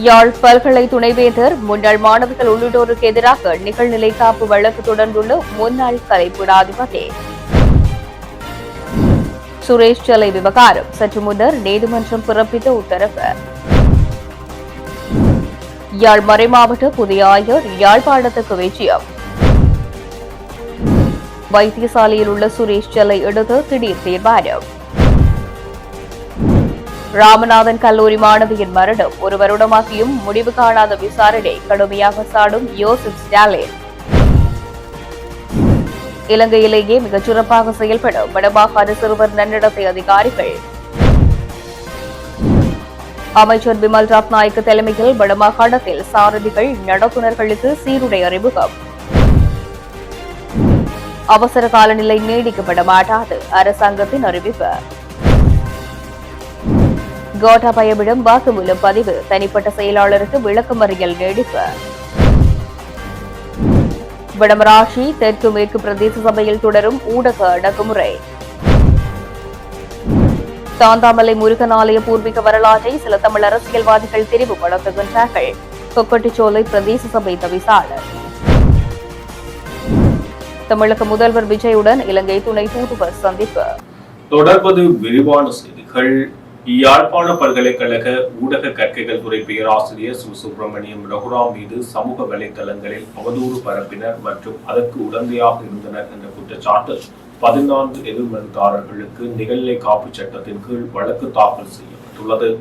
யாழ் பல்கலை துணைவேந்தர் முன்னாள் மாணவர்கள் உள்ளிட்டோருக்கு எதிராக நிகழ்நிலை காப்பு வழக்கு தொடர்ந்துள்ள முன்னாள் கலைப்பீடாதிபதி. சுரேஷ் செல்லை விவகாரம் சற்று முன்னர் நீதிமன்றம் பிறப்பித்த உத்தரவு. யாழ் மறைமாவட்ட புதிய ஆயர் யாழ்ப்பாணத்துக்கு விஜயம். வைத்தியசாலையில் உள்ள சுரேஷ் செல்லை எடுத்து திடீர் தீர்மானம். ராமநாதன் கல்லூரி மாணவியின் மரணம் ஒரு வருடமாகியும் முடிவு காணாத விசாரணை கடுமையாக சாடும் யோசிப் ஸ்டாலின். இலங்கையிலேயே மிகச் சிறப்பாக செயல்படும் வடமாகாண சிறுவர் நன்னடத்தை அதிகாரிகள். அமைச்சர் விமல் ரத்நாயக்க தலைமையில் வடமாகாணத்தில் சாரதிகள் நடத்துனர்களுக்கு சீருடை அறிமுகம். அவசர கால நிலை நீடிக்கப்பட மாட்டாது அரசாங்கத்தின் அறிவிப்பு. கோட்டாபயவிடம் வாக்குமூலம் பதிவு தனிப்பட்ட செயலாளருக்கு விளக்கமறியல் நீடிப்பு. வடமராட்சி தெற்கு மேற்கு பிரதேச சபையில் தொடரும் ஊடக அடக்குமுறை. தாந்தாமலை முருகன் ஆலய பூர்வீக வரலாற்றை சில தமிழ் அரசியல்வாதிகள் தெரிவுபடுத்துகின்றார்கள். கொக்கட்டிச்சோலை பிரதேச சபை தவிசாளர். தமிழக முதல்வர் விஜயுடன் இலங்கை துணை தூதுவர் சந்திப்பு. தொடர்பது விரிவான செய்திகள். யாழ்ப்பாண பல்கலைக்கழக ஊடக கற்கைகள் துறை பேராசிரியர் சுப்பிரமணியம் ரகுராம் மீது சமூக வலைதளங்களில் அவதூறு பரப்பினர் மற்றும் அதற்கு உடந்தையாக இருந்தனர் என்ற குற்றச்சாட்டு 14 எதிர்மனுதாரர்களுக்கு நிகழ்நிலை காப்புச் சட்டத்தின் கீழ் வழக்கு தாக்கல் செய்யப்பட்டுள்ளது.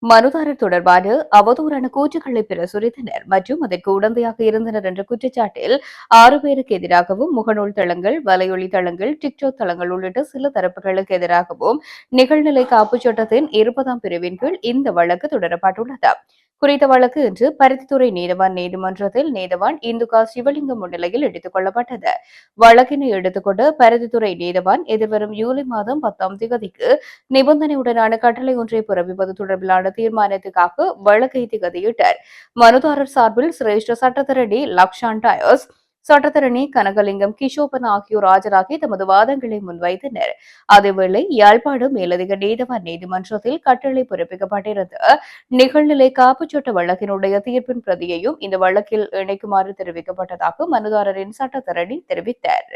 மனுதாரர் தொடர்பான அவதூறான கூற்றுகளை பிரசுரித்தனர் மற்றும் அதற்கு உடந்தையாக இருந்தனர் என்ற குற்றச்சாட்டில் 6 பேருக்கு எதிராகவும் முகநூல் தளங்கள், வலையொலி தளங்கள், டிக்டாக் தளங்கள் உள்ளிட்ட சில தரப்புகளுக்கு எதிராகவும் நிகழ்நிலை காப்புச் சட்டத்தின் 20ஆம் பிரிவின் கீழ் இந்த வழக்கு தொடரப்பட்டுள்ளது. குறித்த வழக்கு இன்று பருத்தித்துறை நீதவான் நீதிமன்றத்தில் நீதவான் இந்துகா சிவலிங்கம் முன்னிலையில் எடுத்துக் கொள்ளப்பட்டது. வழக்கினை எடுத்துக்கொண்ட பருத்தித்துறை நீதவான் எதிர்வரும் ஜூலை மாதம் 10ஆம் தேதிக்கு நிபந்தனையுடனான கட்டளை ஒன்றை பிறப்பிப்பது தொடர்பிலான தீர்மானத்துக்காக வழக்கை திகதியிட்டார். மனுதாரர் சார்பில் சிரேஷ்ட சட்டத்தரணி லக்ஷான் டயஸ், சட்டத்தரணி கனகலிங்கம் கிஷோபன் ஆகியோர் ஆஜராகி தமது வாதங்களை முன்வைத்தனர். அதேவேளை யாழ்ப்பாணம் மேலதிக நீதவான் நீதிமன்றத்தில் கட்டளை பிறப்பிக்கப்பட்டிருந்த நிகழ்நிலை காப்புச் சட்ட வழக்கினுடைய தீர்ப்பின் பிரதியையும் இந்த வழக்கில் இணைக்குமாறு தெரிவிக்கப்பட்டதாக மனுதாரரின் சட்டத்தரணி தெரிவித்தார்.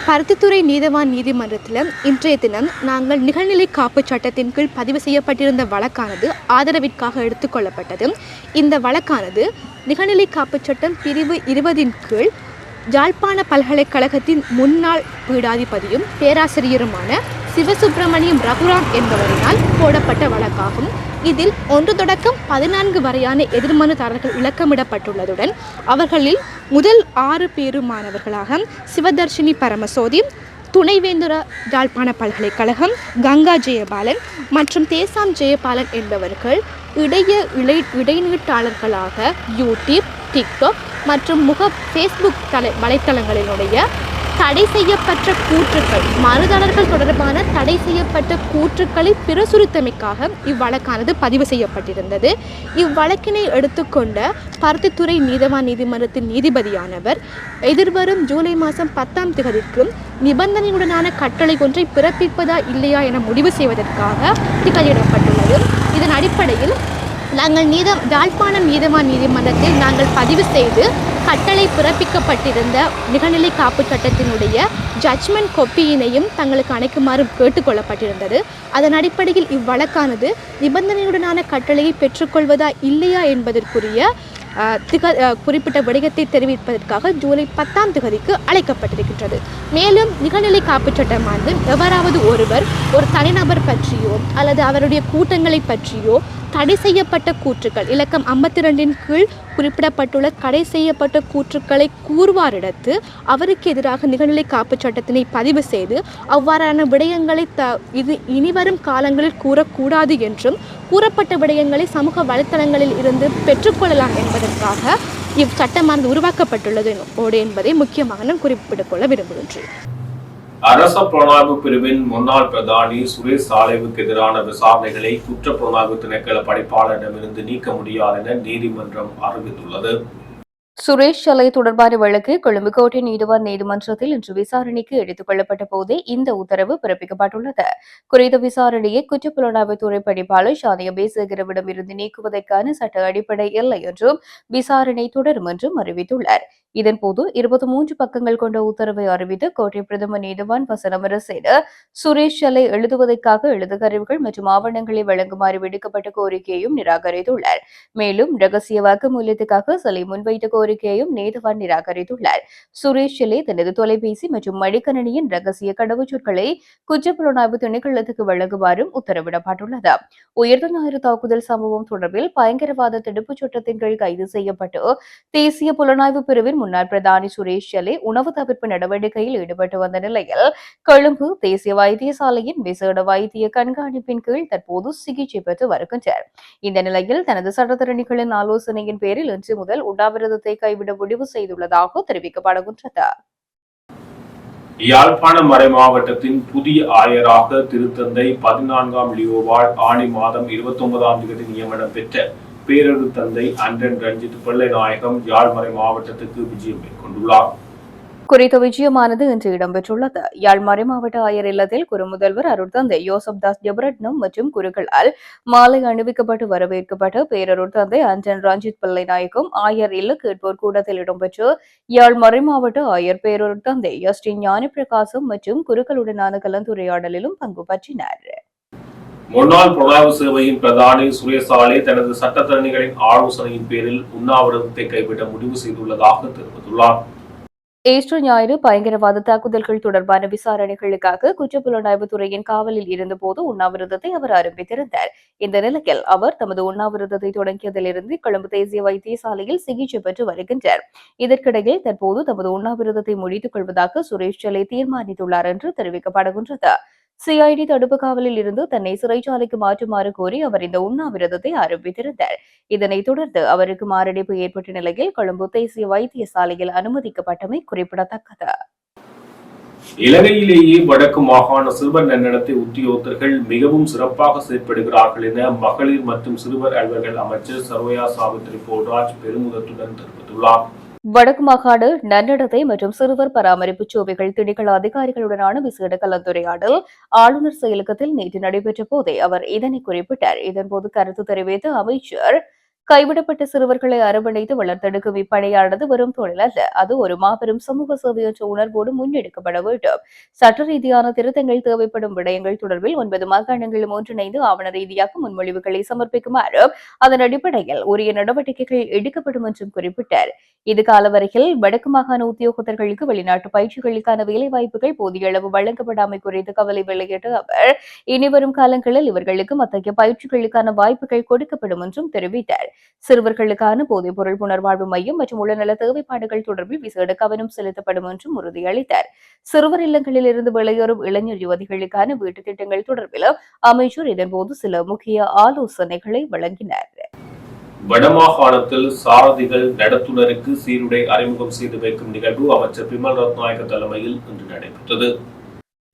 பருத்தித்துறை நீதவான் நீதிமன்றத்தில் இன்றைய தினம் நாங்கள் நிகழ்நிலை காப்புச் சட்டத்தின் கீழ் பதிவு செய்யப்பட்டிருந்த வழக்கானது ஆதரவிற்காக எடுத்துக் கொள்ளப்பட்டது. இந்த வழக்கானது நிகழ்நிலை காப்புச் சட்டம் பிரிவு 20 கீழ் யாழ்ப்பாண பல்கலைக்கழகத்தின் முன்னாள் பீடாதிபதியும் பேராசிரியருமான சிவசுப்பிரமணியம் ரகுராம் என்பவரினால் போடப்பட்ட வழக்காகும். இதில் 1 தொடக்கம் 14 வரையான எதிர்மனுதாரர்கள் இலக்கமிடப்பட்டுள்ளதுடன் அவர்களில் முதல் 6 பேருமானவர்களாக சிவதர்ஷினி பரமசோதி, துணைவேந்தர யாழ்ப்பாண பல்கலைக்கழகம், கங்கா ஜெயபாலன் மற்றும் தேசாம் ஜெயபாலன் என்பவர்கள் இடைநீட்டாளர்களாக யூடியூப், டிக்டாக் மற்றும் ஃபேஸ்புக் வலைத்தளங்களினுடைய தடை செய்யப்பட்ட கூற்றுக்கள், மனுதாரர்கள் தொடர்பான தடை செய்யப்பட்ட கூற்றுக்களை பிரசுரித்தமைக்காக இவ்வழக்கானது பதிவு செய்யப்பட்டிருந்தது. இவ்வழக்கினை எடுத்துக்கொண்ட பருத்தித்துறை நீதவான் நீதிமன்றத்தின் நீதிபதியானவர் எதிர்வரும் ஜூலை மாதம் 10ஆம் தேதிக்கு நிபந்தனையுடனான கட்டளை ஒன்றை பிறப்பிப்பதா இல்லையா என முடிவு செய்வதற்காக திகதிடப்பட்டுள்ளது. இதன் அடிப்படையில் நாங்கள் யாழ்ப்பாணம் நீதவான் நீதிமன்றத்தில் நாங்கள் பதிவு செய்து கட்டளை பிறப்பிக்கப்பட்டிருந்த நிகழ்நிலை காப்புச் சட்டத்தினுடைய ஜட்ஜ்மெண்ட் கொப்பியினையும் தங்களுக்கு அணைக்குமாறு கேட்டுக்கொள்ளப்பட்டிருந்தது. அதன் அடிப்படையில் இவ்வழக்கானது நிபந்தனையுடனான கட்டளையை பெற்றுக்கொள்வதா இல்லையா என்பதற்குரிய குறிப்பிட்ட விடயத்தை தெரிவிப்பதற்காக ஜூலை 10ஆம் தேதிக்கு அழைக்கப்பட்டிருக்கின்றது. மேலும் நிகழ்நிலை காப்புச் சட்டமானது எவராவது ஒருவர் ஒரு தனிநபர் பற்றியோ அல்லது அவருடைய கூட்டங்களை பற்றியோ தடை செய்யப்பட்ட கூற்றுக்கள் இலக்கம் 52 கீழ் குறிப்பிடப்பட்டுள்ள தடை செய்யப்பட்ட கூற்றுக்களை கூறுவாரிடத்து அவருக்கு எதிராக நிகழ்நிலை காப்புச் சட்டத்தினை பதிவு செய்து அவ்வாறான விடயங்களை இது இனிவரும் காலங்களில் கூறக்கூடாது என்றும் கூறப்பட்ட விடயங்களை சமூக வலைத்தளங்களில் இருந்து பெற்றுக்கொள்ளலாம் என்பதற்காக இச்சட்டமானது உருவாக்கப்பட்டுள்ளது என்பதை முக்கியமாக நான் குறிப்பிட்டுக் கொள்ள விரும்புகின்றேன். அரச புலனாய்வு பிரிவின் முன்னாள் பிரதானி சுரேஷ் சாலைவுக்கு எதிரான விசாரணைகளை குற்ற புலனாய்வு திணைக்கள பணிப்பாளரிடமிருந்து நீக்க முடியாது என நீதிமன்றம் அறிவித்துள்ளது. சுரேஷ் சலை தொடர்பான வழக்கு கொழும்பு கோட்டை நீதிவான் நீதிமன்றத்தில் இன்று விசாரணைக்கு எடுத்துக் கொள்ளப்பட்ட போதே இந்த உத்தரவு பிறப்பிக்கப்பட்டுள்ளது. குறித்த விசாரணையை குற்றப்புலனாய்வுத்துறை பணிப்பாளர் ஷானியா பேசகரவிடம் இருந்து நீக்குவதற்கான சட்ட அடிப்படை இல்லை என்றும் விசாரணை தொடரும் என்றும் அறிவித்துள்ளார். இதன்போது 23 பக்கங்கள் கொண்ட உத்தரவை அறிவித்து கோட்டை பிரதம நீதிவான் வசனமரசேன சுரேஷ் சலை எழுதுவதற்காக எழுதுகருவிகள் மற்றும் ஆவணங்களை வழங்குமாறு விடுக்கப்பட்ட கோரிக்கையையும் நிராகரித்துள்ளார். மேலும் ரகசிய வாக்குமூலத்துக்காக சலை முன்வைத்த கோரிக்கையையும் நீதிவான் நிராகரித்துள்ளார். சுரேஷ் சிலை தனது தொலைபேசி மற்றும் மடிக்கணினியின் ரகசிய கடவுச்சொற்களை குற்றப்புலனாய்வு திணைக்களத்துக்கு வழங்குமாறும் உத்தரவிடப்பட்டுள்ளது. உயர்ந்த ஞாயிறு தாக்குதல் சம்பவம் தொடர்பில் பயங்கரவாத தடுப்புச் சட்டத்தின் கீழ் கைது செய்யப்பட்டு தேசிய புலனாய்வு பிரிவின் முன்னாள் பிரதானி சுரேஷ் சிலை உணவு தவிர்ப்பு நடவடிக்கையில் ஈடுபட்டு வந்த நிலையில் கொழும்பு தேசிய வைத்தியசாலையின் விசேட வைத்திய கண்காணிப்பின் கீழ் தற்போது சிகிச்சை பெற்று வருகின்றார். இந்த நிலையில் தனது சட்டத்தரணிகளின் ஆலோசனையின் பேரில் இன்று முதல் உண்ணாவிரதத்தை கைவிட முடிவு செய்துள்ளதாக தெரிவிக்கப்படுகின்றது. யாழ்ப்பாண மறை மாவட்டத்தின் புதிய ஆயராக திருத்தந்தை 14ஆம் லியோவால் ஆணி மாதம் 29ஆம் தேதி நியமனம் பெற்ற பேரரு தந்தை அன்றன் ரஞ்சித் பிள்ளைநாயகம் யாழ்மறை மாவட்டத்துக்கு விஜயம் மேற்கொண்டுள்ளார். குறித்த விஜயமானது இன்று இடம்பெற்றுள்ளது. யாழ் மறைமாவட்ட ஆயர் இல்லத்தில் குறுமுதல்வர் அருட்தந்தை யோசப் தாஸ் ஜெபரட்னம் மற்றும் குருக்களால் மாலை அணிவிக்கப்பட்டு வரவேற்கப்பட்ட பேரருட் தந்தை அஞ்சன் ரஞ்சித் பிள்ளைநாயகம் ஆயர் இல்ல கேட்போர் கூடத்தில் இடம்பெற்று யாழ் மறைமாவட்ட ஆயர் பேரருட் தந்தை எஸ் டி ஞானப்பிரகாசம் மற்றும் குருக்களுடனான கலந்துரையாடலிலும் பங்கு பற்றினார். முன்னாள் புலனாய்வு சேவையின் பிரதானி சுரேசாலே தனது சட்டத்தரணிகளின் ஆலோசனையின் பேரில் உண்ணாவிரதத்தை கைவிட முடிவு செய்துள்ளதாக தெரிவித்துள்ளார். ஈஸ்டர் ஞாயிறு பயங்கரவாத தாக்குதல்கள் தொடர்பான விசாரணைகளுக்காக குற்றப்புலனாய்வு துறையின் காவலில் இருந்தபோது உண்ணாவிரதத்தை அவர் ஆரம்பித்திருந்தார். இந்த நிலையில் அவர் தமது உண்ணாவிரதத்தை தொடங்கியதிலிருந்து கொழும்பு தேசிய வைத்தியசாலையில் சிகிச்சை பெற்று வருகின்றார். இதற்கிடையில் தற்போது தமது உண்ணாவிரதத்தை முடித்துக் கொள்வதாக சுரேஷ் சலை தீர்மானித்துள்ளார் என்று தெரிவிக்கப்படுகின்றது. சிஐடி தடுப்பு காவலில் இருந்து தன்னை சிறைச்சாலைக்கு மாற்றுமாறு கோரி அவர் இந்த உண்ணாவிரதத்தை ஆரம்பித்திருந்தார். இதனைத் தொடர்ந்து அவருக்கு மாரடைப்பு ஏற்பட்ட நிலையில் கொழும்பு தேசிய வைத்தியசாலையில் அனுமதிக்கப்பட்டமை குறிப்பிடத்தக்கது. இலங்கையிலேயே வடக்கு மாகாண சிறுவர் நன்னடத்தை உத்தியோகத்தர்கள் மிகவும் சிறப்பாக செயற்படுகிறார்கள் என மகளிர் மற்றும் சிறுவர் அலுவல்கள் அமைச்சர் சரோயா சாவித்ரி போல்ராஜ் பெருமிதத்துடன் தெரிவித்துள்ளார். வடக்கு மாகாண நன்னடத்தை மற்றும் சிறுவர் பராமரிப்பு சேவைகள் திணைக்கள அதிகாரிகளுடனான விசேட கலந்துரையாடல் ஆளுநர் செயலகத்தில் நேற்று நடைபெற்ற போதே அவர் இதனை குறிப்பிட்டார். இதன்போது கருத்து தெரிவித்த அமைச்சர் கைவிடப்பட்ட சிறுவர்களை அரவணைத்து வளர்த்தெடுக்கும் இப்பணியானது வெறும் தொழில் அல்ல, அது ஒரு மாபெரும் சமூக சேவை என்ற உணர்வோடு முன்னெடுக்கப்பட வேண்டும். சட்ட ரீதியான திருத்தங்கள் தேவைப்படும் விடயங்கள் தொடர்பில் 9 மாகாணங்களும் ஒன்றிணைந்து ஆவண ரீதியாக முன்மொழிவுகளை சமர்ப்பிக்குமாறு அதன் அடிப்படையில் உரிய நடவடிக்கைகள் எடுக்கப்படும் என்றும் குறிப்பிட்டார். இது காலவரையில் வடக்கு மாகாண உத்தியோகத்தர்களுக்கு வெளிநாட்டு பயிற்சிகளுக்கான வேலைவாய்ப்புகள் போதிய அளவு வழங்கப்படாமை குறித்து கவலை வெளியிட்ட அவர் இனிவரும் காலங்களில் இவர்களுக்கு அத்தகைய பயிற்சிகளுக்கான வாய்ப்புகள் கொடுக்கப்படும் என்றும் தெரிவித்தார். சிறுவர்களுக்கான போதைப் பொருள் புனர்வாழ்வு மையம் மற்றும் உளநல தேவைப்பாடுகள் தொடர்பில் விசேட கவனம் செலுத்தப்படும் என்றும் உறுதியளித்தார். சிறுவர் இல்லங்களில் இருந்து வெளியேறும் இளைஞர் யுவதிகளுக்கான வீட்டு திட்டங்கள் தொடர்பில் அமைச்சர் இதன்போது சில முக்கிய ஆலோசனைகளை வழங்கினார். வடமாகாணத்தில் சாரதிகள் நடத்துனருக்கு சீருடை அறிமுகம் செய்து வைக்கும் நிகழ்வு அமைச்சர் பிமல் ரத்நாயக்க தலைமையில் இன்று நடைபெற்றது.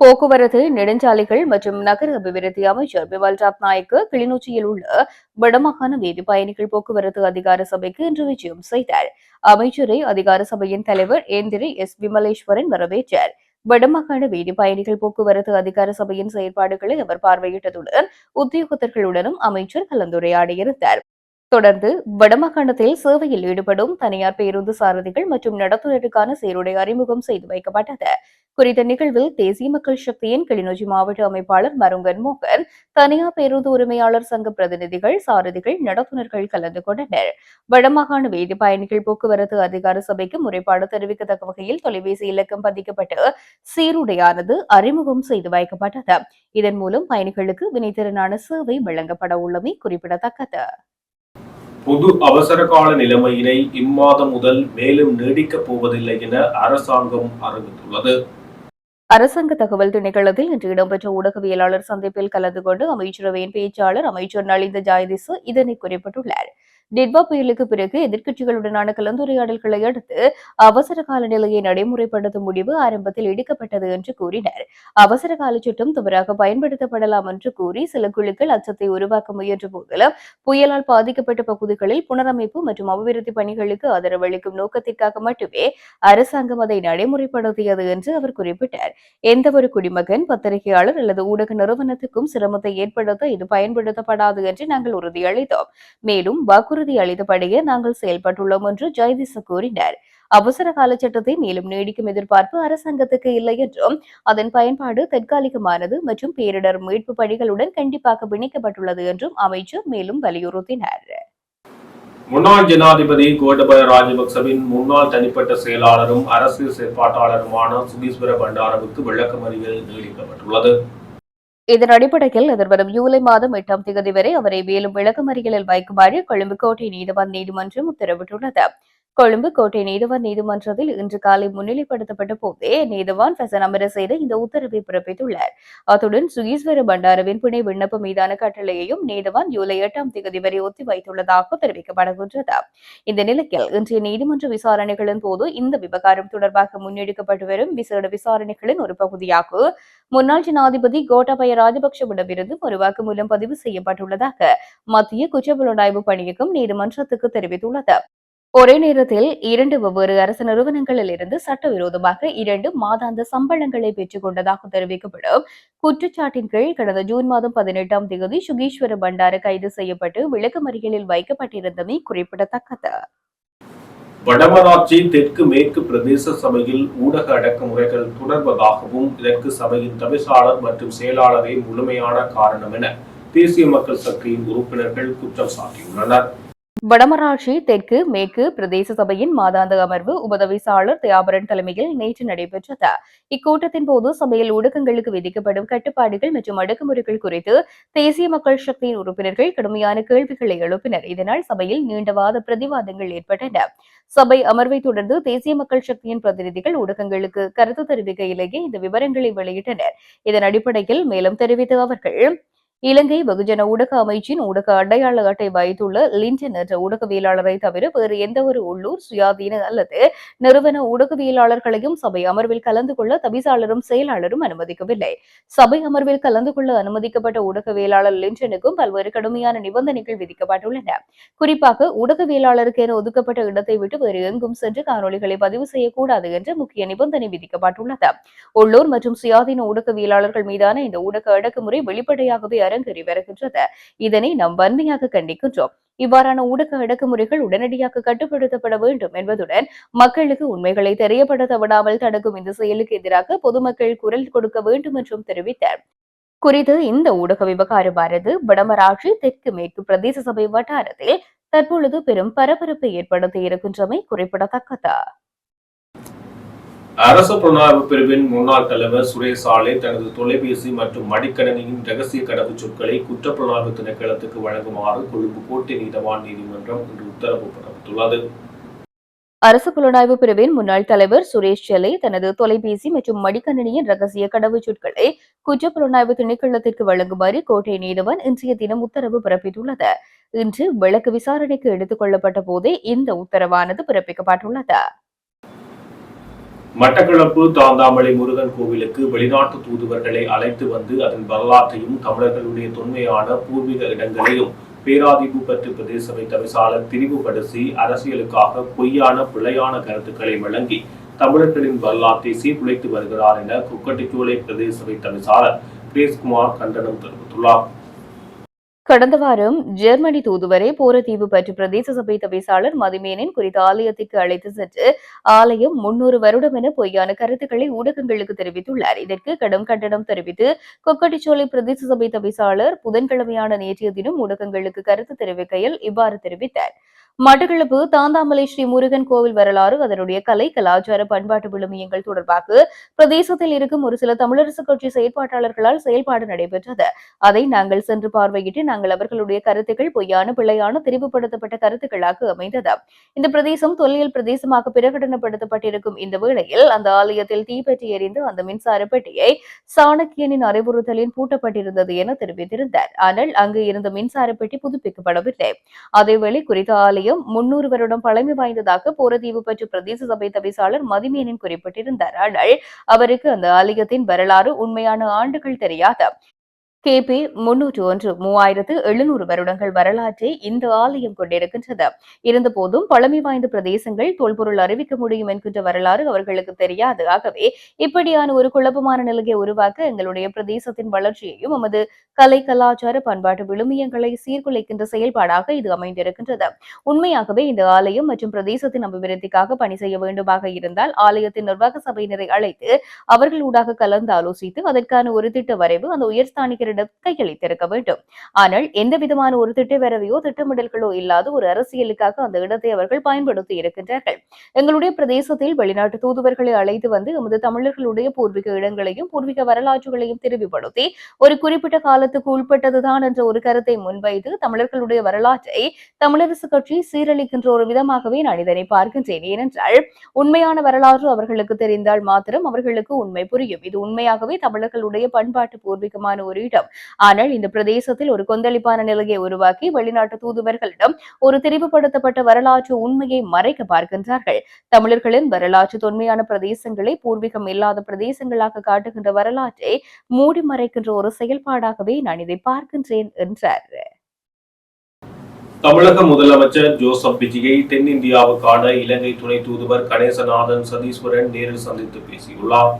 போக்குவரத்து நெடுஞ்சாலைகள் மற்றும் நகர அபிவிருத்தி அமைச்சர் பிமல் ரத்நாயக்க கிளிநொச்சியில் உள்ள வடமாகாண வீதி பயணிகள் போக்குவரத்து அதிகார சபைக்கு இன்று விஜயம் செய்தார். அமைச்சரை அதிகார சபையின் தலைவர் ஏந்திரி எஸ் விமலேஸ்வரன் வரவேற்றார். வடமாகாண வீதி பயணிகள் போக்குவரத்து அதிகார சபையின் செயற்பாடுகளை அவர் பார்வையிட்டதுடன் உத்தியோகத்தர்களுடனும் அமைச்சர் கலந்துரையாடியிருந்தார். தொடர்ந்து வடமாகாணத்தில் சேவையில் ஈடுபடும் தனியார் பேருந்து சாரதிகள் மற்றும் நடத்துனருக்கான சீருடை அறிமுகம் செய்து வைக்கப்பட்டது. குறித்த நிகழ்வில் தேசிய மக்கள் சக்தியின் கிளிநொச்சி மாவட்ட அமைப்பாளர் மருங்கன் மோகன், தனியார் பேருந்து உரிமையாளர் சங்க பிரதிநிதிகள், சாரதிகள், நடத்துனர்கள் கலந்து கொண்டனர். வடமாகாண வீதி பயணிகள் போக்குவரத்து அதிகார சபைக்கு முறைப்பாடு தெரிவிக்கத்தக்க வகையில் தொலைபேசி இலக்கம் பதிக்கப்பட்டு சீருடையானது அறிமுகம் செய்து வைக்கப்பட்டது. இதன் மூலம் பயணிகளுக்கு வினைத்திறனான சேவை வழங்கப்பட உள்ளமை குறிப்பிடத்தக்கது. பொது அவசர கால நிலைமையினை இம்மாதம் முதல் மேலும் நீடிக்கப் போவதில்லை என அரசாங்கம் அறிவித்துள்ளது. அரசாங்க தகவல் திணைக்களத்தில் இன்று இடம்பெற்ற ஊடகவியலாளர் சந்திப்பில் கலந்து கொண்டு அமைச்சரவையின் பேச்சாளர் அமைச்சர் நலிந்த ஜாயதிச இதனை குறிப்பிட்டுள்ளார். டிட்வா புயலுக்கு பிறகு எதிர்க்கட்சிகளுடனான கலந்துரையாடல்களை அடுத்து அவசர கால நிலையை நடைமுறைப்படுத்தும் முடிவு ஆரம்பத்தில் எடுக்கப்பட்டது என்று கூறினர். அவசர கால சட்டம் தவறாக பயன்படுத்தப்படலாம் என்று கூறி சில குழுக்கள் அச்சத்தை உருவாக்க முயன்ற போதிலும் புயலால் பாதிக்கப்பட்ட பகுதிகளில் புனரமைப்பு மற்றும் அபிவிருத்தி பணிகளுக்கு ஆதரவளிக்கும் நோக்கத்திற்காக மட்டுமே அரசாங்கம் அதை நடைமுறைப்படுத்தியது என்று அவர் குறிப்பிட்டார். எந்தவொரு குடிமகன், பத்திரிகையாளர் அல்லது ஊடக நிறுவனத்துக்கும் சிரமத்தை ஏற்படுத்த இது பயன்படுத்தப்படாது என்று நாங்கள் உறுதியளித்தோம். மேலும் வாக்குறுதி அளித்தபடியே நாங்கள் செயல்பட்டுள்ளோம் என்று ஜெயதிச கூறினார். அவசர கால சட்டத்தை மேலும் நீடிக்கும் எதிர்பார்ப்பு அரசாங்கத்துக்கு இல்லை என்றும் அதன் பயன்பாடு தற்காலிகமானது மற்றும் பேரிடர் மீட்பு பணிகளுடன் கண்டிப்பாக பிணைக்கப்பட்டுள்ளது என்றும் அமைச்சர் மேலும் வலியுறுத்தினார். முன்னாள் ஜனாதிபதி கோட்டபய ராஜபக்சவின் முன்னாள் தனிப்பட்ட செயலாளரும் அரசியல் செயற்பாட்டாளருமான சுகீஸ்வர பண்டாரவுக்கு விளக்கமறியல் நீடிக்கப்பட்டுள்ளது. இதன் அடிப்படையில் எதிர்வரும் ஜூலை மாதம் 8ஆம் தேதி வரை அவரை மேலும் விளக்கமறியலில் வைக்குமாறு கொழும்பு கோட்டை நீதிவான் நீதிமன்றம் உத்தரவிட்டுள்ளது. கொழும்பு கோட்டை நீதிவான் நீதிமன்றத்தில் இன்று காலை முன்னிலைப்படுத்தப்பட்ட போதே நீதிவான் ஃபெசன் அமரசேன இந்த உத்தரவை பிறப்பித்துள்ளார். அத்துடன் சுகீஸ்வர பண்டாரவின் பிணை விண்ணப்பம் மீதான கட்டளையையும் நீதிவான் ஜூலை 8ஆம் தேதி வரை ஒத்திவைத்துள்ளதாக தெரிவிக்கப்படுகின்றது. இந்த நிலையில் இன்றைய நீதிமன்ற விசாரணைகளின் போது இந்த விவகாரம் தொடர்பாக முன்னெடுக்கப்பட்டு வரும் விசேட விசாரணைகளின் ஒரு பகுதியாக முன்னாள் ஜனாதிபதி கோட்டாபய ராஜபக்சவிடமிருந்து ஒரு வாக்குமூலம் பதிவு செய்யப்பட்டுள்ளதாக மத்திய குற்றப்புலனாய்வு பணியகம் நீதிமன்றத்துக்கு தெரிவித்துள்ளது. ஒரே நேரத்தில் 2 வெவ்வேறு அரசு நிறுவனங்களில் இருந்து சட்டவிரோதமாக 2 மாதாந்த சம்பளங்களை பெற்றுக் கொண்டதாக தெரிவிக்கப்படும் குற்றச்சாட்டின் கீழ் கடந்த ஜூன் மாதம் 18ஆம் தேதி சுகீஸ்வர பண்டார கைது செய்யப்பட்டு விளக்கமறியலில் வைக்கப்பட்டிருந்தமை குறிப்பிடத்தக்கது. வடமராட்சி தெற்கு மேற்கு பிரதேச சபையில் ஊடக அடக்குமுறைகள் தொடர்வதாகவும் இதற்கு சபையின் தவிசாளர் மற்றும் செயலாளரே முழுமையான காரணம் என தேசிய மக்கள் சக்தியின் உறுப்பினர்கள் குற்றம் சாட்டியுள்ளனர். வடமராட்சி தெற்கு மேற்கு பிரதேச சபையின் மாதாந்த அமர்வு உபதவிசாளர் தியாபரன் தலைமையில் நேற்று நடைபெற்றது. இக்கூட்டத்தின் போது சபையில் ஊடகங்களுக்கு விதிக்கப்படும் கட்டுப்பாடுகள் மற்றும் அடக்குமுறைகள் குறித்து தேசிய மக்கள் சக்தியின் உறுப்பினர்கள் கடுமையான கேள்விகளை எழுப்பினர். இதனால் சபையில் நீண்டவாத பிரதிவாதங்கள் ஏற்பட்டன. சபை அமர்வை தொடர்ந்து தேசிய மக்கள் சக்தியின் பிரதிநிதிகள் ஊடகங்களுக்கு கருத்து தெரிவிக்கையிலேயே இந்த விவரங்களை வெளியிட்டனர். இதன் அடிப்படையில் மேலும் தெரிவித்த அவர்கள், இலங்கை வெகுஜன ஊடக அமைச்சின் ஊடக அடையாள அட்டை வைத்துள்ள லிண்டன் என்ற ஊடகவியலாளரை தவிர வேறு எந்தவொரு உள்ளூர் சுயாதீன அல்லது நிறுவன ஊடகவியலாளர்களையும் சபை அமர்வில் கலந்து கொள்ள தவிசாளரும் செயலாளரும் அனுமதிக்கவில்லை. சபை அமர்வில் கலந்து கொள்ள அனுமதிக்கப்பட்ட ஊடகவியலாளர் லிண்டனுக்கும் பல்வேறு கடுமையான நிபந்தனைகள் விதிக்கப்பட்டுள்ளன. குறிப்பாக ஊடகவியலாளருக்கு என ஒதுக்கப்பட்ட இடத்தை விட்டு வேறு எங்கும் சென்று காணொலிகளை பதிவு செய்யக்கூடாது என்ற முக்கிய நிபந்தனை விதிக்கப்பட்டுள்ளது. உள்ளூர் மற்றும் சுயாதீன ஊடகவியலாளர்கள் மீதான இந்த ஊடக அடக்குமுறை வெளிப்படையாகவே அரங்கேறி வருகின்றது. இதனை நாம் வன்மையாக கண்டிக்கின்றோம். இவ்வாறான ஊடக அடக்குமுறைகள் உடனடியாக கட்டுப்படுத்தப்பட வேண்டும் என்பதுடன் மக்களுக்கு உண்மைகளை தெரியப்படுத்த விடாமல் தடுக்கும் இந்த செயலுக்கு எதிராக பொதுமக்கள் குரல் கொடுக்க வேண்டும் என்றும் தெரிவித்தார். குறித்து இந்த ஊடக விவகாரமானது வடமராட்சி தெற்கு மேற்கு பிரதேச சபை வட்டாரத்தில் தற்பொழுது பெரும் பரபரப்பை ஏற்படுத்தி இருக்கின்றமை குறிப்பிடத்தக்கது. அரசு புலனாய்வு பிரிவின் முன்னாள் தலைவர் சுரேஷ் ஆலே தனது தொலைபேசி மற்றும் மடிக்கணினியின் ரகசிய கடவுச்சொற்களை குற்றப்புலனாய்வு திணைக்களத்துக்கு வழங்குமாறு கொழும்பு கோட்டை நீதவான் நீதிமன்றம் இன்று உத்தரவு பிறப்பித்துள்ளது. அரசு புலனாய்வு பிரிவின் முன்னாள் தலைவர் சுரேஷ் செல்லை தனது தொலைபேசி மற்றும் மடிக்கணினியின் ரகசிய கடவுச்சொற்களை குற்றப்புலனாய்வு திணைக்களத்திற்கு வழங்குமாறு கோட்டை நீதவான் இன்றைய தினம் உத்தரவு பிறப்பித்துள்ளது. இன்று வழக்கு விசாரணைக்கு எடுத்துக் கொள்ளப்பட்ட போதே இந்த உத்தரவானது பிறப்பிக்கப்பட்டுள்ளது. மட்டக்களப்பு தாந்தாமலை முருகன் கோவிலுக்கு வெளிநாட்டு தூதுவர்களை அழைத்து வந்து அதன் வரலாற்றையும் தமிழர்களுடைய தொன்மையான பூர்வீக இடங்களையும் பேராதிப்பு பற்றி பிரதேச சபை தவிசாளர் திரிவுபடுத்தி அரசியலுக்காக பொய்யான பிழையான கருத்துக்களை வழங்கி தமிழர்களின் வரலாற்றை சீர்குலைத்து வருகிறார் என குக்கட்டிச்சோலை பிரதேச சபை தவிசாளர் கிரேஸ்குமார் கண்டனம் தெரிவித்துள்ளார். கடந்த வாரம் ஜெர்மனி தூதுவரை போரதீவு பற்றி பிரதேச சபை தவிசாளர் மதிமேனின் குறித்த ஆலயத்திற்கு அழைத்து சென்று ஆலயம் 300 வருடம் என பொய்யான கருத்துக்களை ஊடகங்களுக்கு தெரிவித்துள்ளார். இதற்கு கடும் கண்டனம் தெரிவித்து கொக்கட்டிச்சோலை பிரதேச சபை தவிசாளர் புதன்கிழமையான நேற்றைய தினம் ஊடகங்களுக்கு கருத்து தெரிவிக்கையில் இவ்வாறு தெரிவித்தார். மட்டக்களப்பு தாந்தாமலை ஸ்ரீ முருகன் கோவில் வரலாறு அதனுடைய கலை கலாச்சார பண்பாட்டு விழுமியங்கள் தொடர்பாக பிரதேசத்தில் இருக்கும் ஒரு சில தமிழரசு கட்சி செயற்பாட்டாளர்களால் செயல்பாடு நடைபெற்றது. அதை நாங்கள் சென்று பார்வையிட்டு நாங்கள் அவர்களுடைய கருத்துக்கள் பொய்யான பிழையான திரிவுபடுத்தப்பட்ட கருத்துக்களாக அமைந்தது. இந்த பிரதேசம் தொல்லியல் பிரதேசமாக பிரகடனப்படுத்தப்பட்டிருக்கும் இந்த வேளையில் அந்த ஆலயத்தில் தீப்பற்றி எரிந்து அந்த மின்சார பெட்டியை சாணக்கியனின் அறிவுறுத்தலில் பூட்டப்பட்டிருந்தது என தெரிவித்திருந்தார். ஆனால் அங்கு இருந்த மின்சார பெட்டி புதுப்பிக்கப்படவில்லை. அதேவேளை குறித்த ஆலயம் 300 வருடம் பழமை வாய்ந்ததாக போரதீவு பற்றி பிரதேச சபை தவிசாளர் மதிமேனன் குறிப்பிட்டிருந்தார். ஆனால் அவருக்கு அந்த ஆலயத்தின் வரலாறு உண்மையான ஆண்டுகள் தெரியாது. கிபி 301 3700 வருடங்கள் வரலாற்றை இந்த ஆலயம் கொண்டிருக்கின்றது. இருந்தபோதும் பழமை வாய்ந்த பிரதேசங்கள் தொல்பொருள் அறிவிக்க முடியும் என்கின்ற வரலாறு அவர்களுக்கு தெரியாது. ஆகவே இப்படியான ஒரு குழப்பமான நிலையை உருவாக்க எங்களுடைய பிரதேசத்தின் வளர்ச்சியையும் நமது கலை கலாச்சார பண்பாட்டு விழுமியங்களை சீர்குலைக்கின்ற செயல்பாடாக இது அமைந்திருக்கின்றது. உண்மையாகவே இந்த ஆலயம் மற்றும் பிரதேசத்தின் அபிவிருத்திக்காக பணி செய்ய வேண்டுமாக இருந்தால் ஆலயத்தின் நிர்வாக சபையினரை அழைத்து அவர்களூடாக கலந்து ஆலோசித்து அதற்கான ஒரு திட்ட வரைவு அந்த உயர்ஸ்தானிகரிடம் கையளித்திருக்க வேண்டும். ஆனால் எந்த விதமான ஒரு திட்ட வரைவையோ திட்டமிடல்களோ இல்லாத ஒரு அரசியலுக்காக அந்த இடத்தை அவர்கள் பயன்படுத்தி இருக்கின்றார்கள். எங்களுடைய பிரதேசத்தில் வெளிநாட்டு தூதுவர்களை அழைத்து வந்து எமது தமிழர்களுடைய பூர்வீக இடங்களையும் பூர்வீக வரலாற்றுகளையும் தெரிவுபடுத்தி ஒரு குறிப்பிட்ட காலத்துக்கு உட்பட்டதுதான் என்ற ஒரு கருத்தை முன்வைத்து தமிழர்களுடைய வரலாற்றை தமிழரசு கட்சி சீரழிக்கின்ற ஒரு விதமாகவே நான் இதனை பார்க்கின்றேன். ஏனென்றால் உண்மையான வரலாறு அவர்களுக்கு தெரிந்தால் மாத்திரம் அவர்களுக்கு உண்மை புரியும். இது உண்மையாகவே தமிழர்களுடைய பண்பாட்டு பூர்வீகமான ஒரு இடம். ஆனால் இந்த பிரதேசத்தில் ஒரு கொந்தளிப்பான நிலையை உருவாக்கி வெளிநாட்டு தூதுவர்களிடம் ஒரு தெரிவுபடுத்தப்பட்ட வரலாற்று உண்மையை மறைக்க பார்க்கின்றார்கள். தமிழர்களின் வரலாற்று தொன்மையான பிரதேசங்களை பூர்வீகம் இல்லாத பிரதேசங்களாக காட்டுகின்ற வரலாற்றை மூடி மறைக்கின்ற ஒரு செயல்பாடாகவே நான் இதை பார்க்கின்றேன் என்றார். தமிழக முதலமைச்சர் ஜோசப் விஜயை தென்னிந்தியாவுக்கான இலங்கை துணை தூதுவர் கணேசநாதன் சதீஸ்வரன் நேரில் சந்தித்து பேசியுள்ளார்.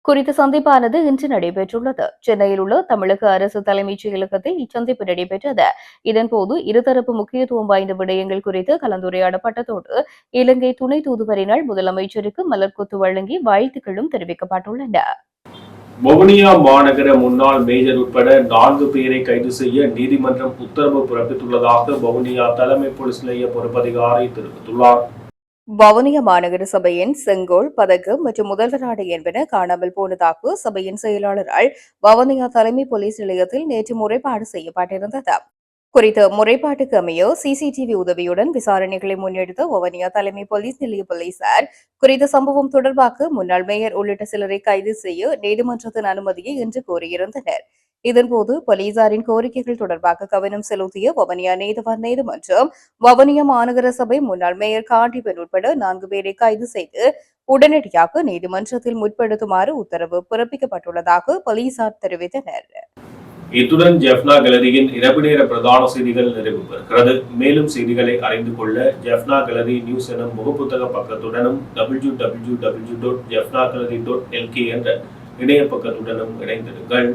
குறித்த சந்திப்பானது இன்று நடைபெற்றுள்ளது. சென்னையில் உள்ள தமிழக அரசு தலைமைச் செயலகத்தில் இச்சந்திப்பு நடைபெற்றது. இதன்போது இருதரப்பு முக்கியத்துவம் வாய்ந்த விடயங்கள் குறித்து கலந்துரையாடப்பட்டதோடு இலங்கை துணை தூதுவரினால் முதலமைச்சருக்கு மலர்கொத்து வழங்கி வாழ்த்துக்களும் தெரிவிக்கப்பட்டுள்ளன. வவுனியா மாநகர முன்னாள் மேஜர் உட்பட 4 பேரை கைது செய்ய நீதிமன்றம் உத்தரவு பிறப்பித்துள்ளதாக வவுனியா தலைமை போலீஸ் நிலைய பொறுப்பதிகாரி தெரிவித்துள்ளார். வவுனியா மாநகர சபையின் செங்கோல் பதக்கம் மற்றும் முதல்வர் ஆடை என்பன காணாமல் போனதாக சபையின் செயலாளரால் வவுனியா தலைமை போலீஸ் நிலையத்தில் நேற்று முறைப்பாடு செய்யப்பட்டிருந்தது. குறித்த முறைப்பாட்டுக்கு அமைய சிசிடிவி உதவியுடன் விசாரணைகளை முன்னெடுத்த வவுனியா தலைமை போலீஸ் நிலைய போலீசார் குறித்த சம்பவம் தொடர்பாக முன்னாள் மேயர் உள்ளிட்ட சிலரை கைது செய்ய நீதிமன்றத்தின் அனுமதியை இன்று கோரியிருந்தனர். இதன்போது போலீசாரின் கோரிக்கைகள் தொடர்பாக கவனம் செலுத்திய வவுனியா நீதவான் நீதிமன்றம் வவுனியா மாநகர சபை முன்னாள் மேயர் காண்டிபன் உட்பட 4 பேரை கைது செய்து உடனடியாக நீதிமன்றத்தில் முற்படுத்துமாறு உத்தரவு பிறப்பிக்கப்பட்டுள்ளதாக போலீசார் தெரிவித்தனர். இத்துடன் ஜெஃப்னா கேலரியின் இரவு நேர பிரதான செய்திகள் நிறைவு பெறுகிறது. மேலும் செய்திகளை அறிந்து கொள்ள ஜெஃப்னா கேலரி நியூஸ் எனும் முகப்புத்தக பக்கத்துடனும் www.jeffnagallery.lk என்ற இணைய பக்கத்துடனும் இணைந்திருங்கள்.